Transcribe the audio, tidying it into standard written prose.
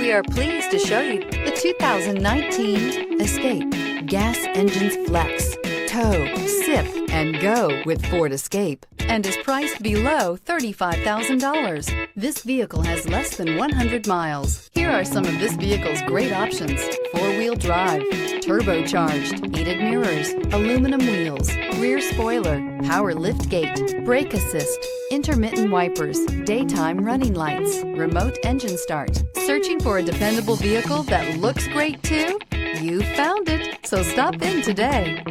We are pleased to show you the 2019 Escape. Gas engines flex, tow, sip, and go with Ford Escape, and is priced below $35,000. This vehicle has less than 100 miles. Here are some of this vehicle's great options: four-wheel drive, turbocharged, heated mirrors, aluminum wheels, rear spoiler, power lift gate, brake assist, intermittent wipers, daytime running lights, remote engine start. Searching for a dependable vehicle that looks great too? You found it, so stop in today.